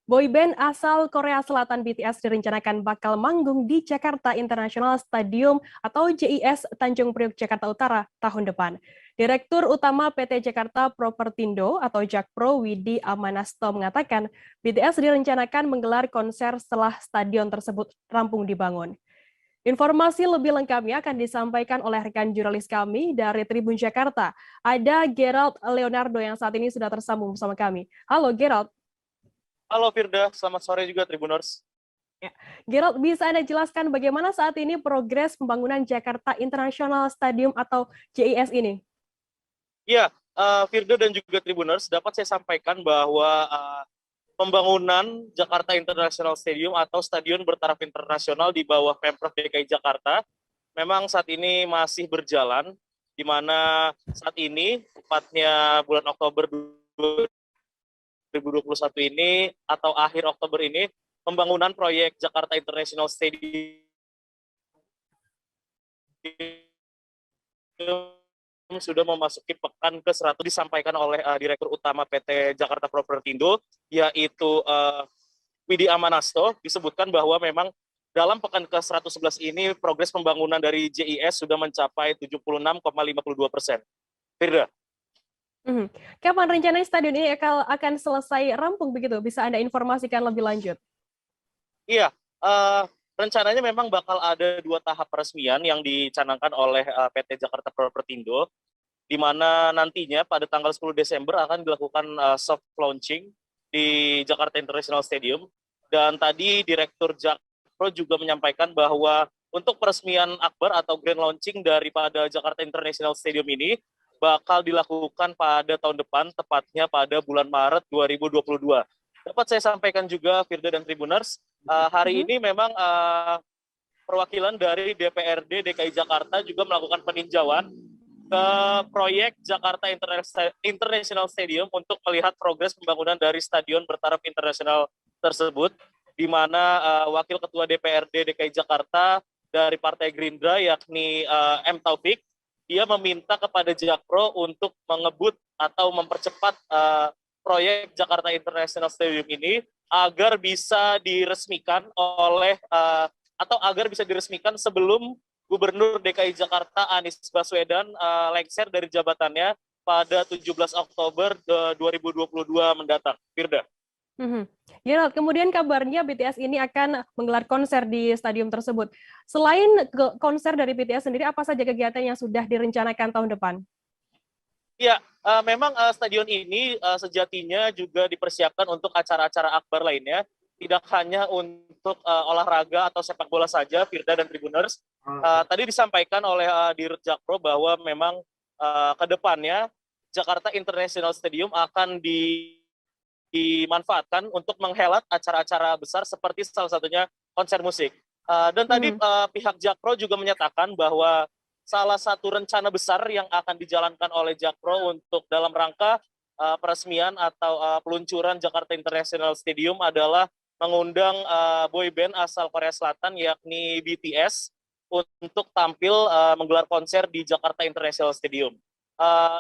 Boyband asal Korea Selatan BTS direncanakan bakal manggung di Jakarta International Stadium atau JIS Tanjung Priok, Jakarta Utara tahun depan. Direktur Utama PT Jakarta Propertindo atau Jakpro Widi Amanasto mengatakan BTS direncanakan menggelar konser setelah stadion tersebut rampung dibangun. Informasi lebih lengkapnya akan disampaikan oleh rekan jurnalis kami dari Tribun Jakarta. Ada Gerald Leonardo yang saat ini sudah tersambung bersama kami. Halo Gerald. Halo Firda, selamat sore juga Tribuners. Ya. Gerald, bisa Anda jelaskan bagaimana saat ini progres pembangunan Jakarta International Stadium atau JIS ini? Ya, Firda dan juga Tribuners, dapat saya sampaikan bahwa pembangunan Jakarta International Stadium atau stadion bertaraf internasional di bawah Pemprov DKI Jakarta memang saat ini masih berjalan, di mana saat ini, tepatnya bulan Oktober 2021 ini atau akhir Oktober ini, pembangunan proyek Jakarta International Stadium sudah memasuki pekan ke-100 disampaikan oleh Direktur Utama PT Jakarta Propertindo, yaitu Widi Amanasto, disebutkan bahwa memang dalam pekan ke-111 ini progres pembangunan dari JIS sudah mencapai 76,52%. Firda. Kapan rencananya stadion ini akan selesai rampung begitu? Bisa Anda informasikan lebih lanjut? Iya, rencananya memang bakal ada 2 tahap peresmian yang dicanangkan oleh PT Jakarta Propertindo, di mana nantinya pada tanggal 10 Desember akan dilakukan soft launching di Jakarta International Stadium. Dan tadi Direktur Jakpro juga menyampaikan bahwa untuk peresmian akbar atau grand launching daripada Jakarta International Stadium ini bakal dilakukan pada tahun depan, tepatnya pada bulan Maret 2022. Dapat saya sampaikan juga, Firda dan Tribuners, hari ini memang perwakilan dari DPRD DKI Jakarta juga melakukan peninjauan ke proyek Jakarta International Stadium untuk melihat progres pembangunan dari stadion bertaraf internasional tersebut, di mana Wakil Ketua DPRD DKI Jakarta dari Partai Gerindra yakni M. Taufik, dia meminta kepada Jakpro untuk mengebut atau mempercepat proyek Jakarta International Stadium ini agar bisa diresmikan atau agar bisa diresmikan sebelum Gubernur DKI Jakarta Anies Baswedan lengser dari jabatannya pada 17 Oktober 2022 mendatang. Firda. Gerald, kemudian kabarnya BTS ini akan menggelar konser di stadion tersebut. Selain konser dari BTS sendiri, apa saja kegiatan yang sudah direncanakan tahun depan? Ya, memang stadion ini sejatinya juga dipersiapkan untuk acara-acara akbar lainnya, tidak hanya untuk olahraga atau sepak bola saja, Firda dan Tribuners. Tadi disampaikan oleh Dirut Jakpro bahwa memang ke depannya Jakarta International Stadium akan dimanfaatkan untuk menghelat acara-acara besar seperti salah satunya konser musik. Dan tadi pihak Jakpro juga menyatakan bahwa salah satu rencana besar yang akan dijalankan oleh Jakpro untuk dalam rangka peresmian atau peluncuran Jakarta International Stadium adalah mengundang boyband asal Korea Selatan yakni BTS untuk tampil menggelar konser di Jakarta International Stadium.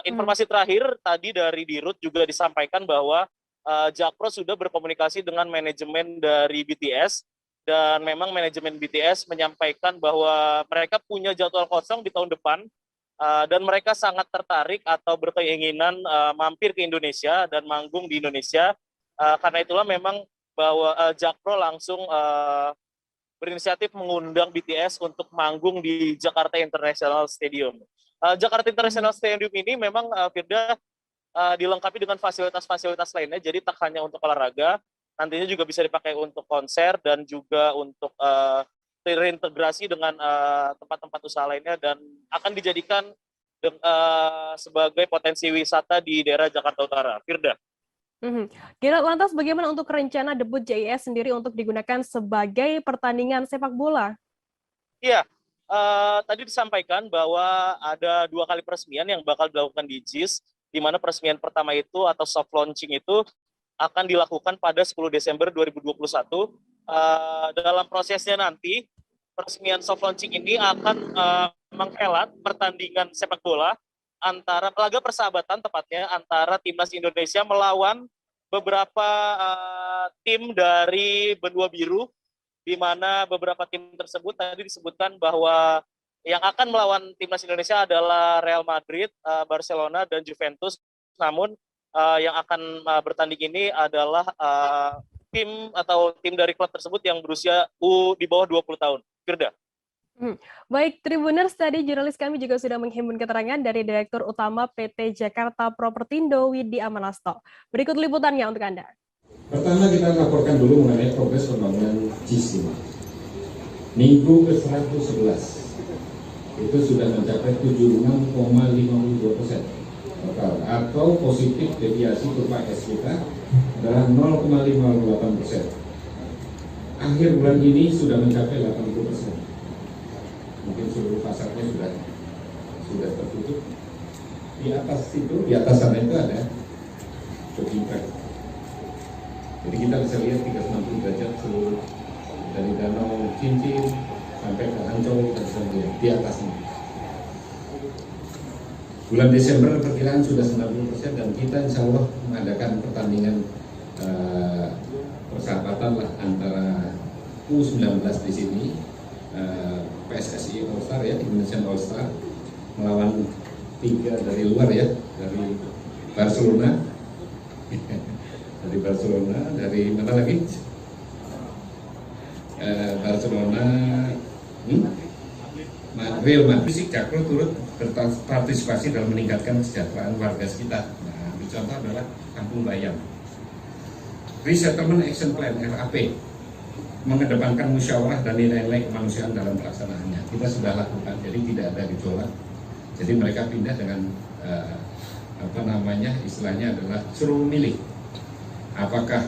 Informasi terakhir tadi dari Dirut juga disampaikan bahwa Jakpro sudah berkomunikasi dengan manajemen dari BTS, dan memang manajemen BTS menyampaikan bahwa mereka punya jadwal kosong di tahun depan, dan mereka sangat tertarik atau berkeinginan mampir ke Indonesia dan manggung di Indonesia. Karena itulah memang bahwa Jakpro langsung berinisiatif mengundang BTS untuk manggung di Jakarta International Stadium. Jakarta International Stadium ini memang Firda dilengkapi dengan fasilitas-fasilitas lainnya, jadi tak hanya untuk olahraga, nantinya juga bisa dipakai untuk konser dan juga untuk terintegrasi dengan tempat-tempat usaha lainnya, dan akan dijadikan sebagai potensi wisata di daerah Jakarta Utara. Firda. Gerald, lantas bagaimana untuk rencana debut JIS sendiri untuk digunakan sebagai pertandingan sepak bola? Iya, tadi disampaikan bahwa ada 2 kali peresmian yang bakal dilakukan di JIS, di mana peresmian pertama itu atau soft launching itu akan dilakukan pada 10 Desember 2021. Dalam prosesnya nanti, peresmian soft launching ini akan menghelat pertandingan sepak bola antara laga persahabatan tepatnya antara timnas Indonesia melawan beberapa tim dari Benua Biru, di mana beberapa tim tersebut tadi disebutkan bahwa yang akan melawan timnas Indonesia adalah Real Madrid, Barcelona, dan Juventus. Namun yang akan bertanding ini adalah tim dari klub tersebut yang berusia di bawah 20 tahun. Firda. Baik, Tribuners, tadi jurnalis kami juga sudah menghimpun keterangan dari Direktur Utama PT Jakarta Propertindo, Widi Amanasto. Berikut liputannya untuk Anda. Pertama, kita laporkan dulu mengenai progres pembangunan JIS 5. Minggu ke-111 itu sudah mencapai 76,52% total, atau positif deviasi kurva S kita adalah 0,58%. Akhir bulan ini sudah mencapai 80%. Mungkin seluruh pasarnya sudah tertutup. Di atas sana itu ada jogging track. Jadi kita bisa lihat 360 derajat seluruh dari Danau Cincin sampai ke Ancol, kita bisa lihat di atasnya. Bulan Desember perkiraan sudah 90% dan kita insya Allah mengadakan pertandingan persahabatan lah antara U19 di sini, PSSI All Star ya, Indonesian All Star melawan 3 dari luar ya, dari Barcelona, dari mana lagi? Barcelona, Real Madrid. Jakpro turut berpartisipasi dalam meningkatkan kesejahteraan warga sekitar. Nah, contoh adalah Kampung Bayam. Resettlement Action Plan (RAP) mengedepankan musyawarah dan nilai-nilai kemanusiaan dalam pelaksanaannya. Kita sudah lakukan, jadi tidak ada gejolak. Jadi mereka pindah dengan istilahnya adalah suruh milih apakah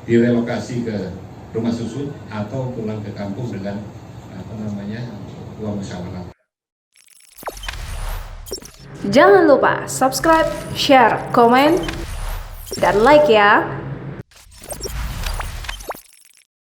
direlokasi ke rumah susun atau pulang ke kampung dengan uang musyawarah. Jangan lupa subscribe, share, komen, dan like ya.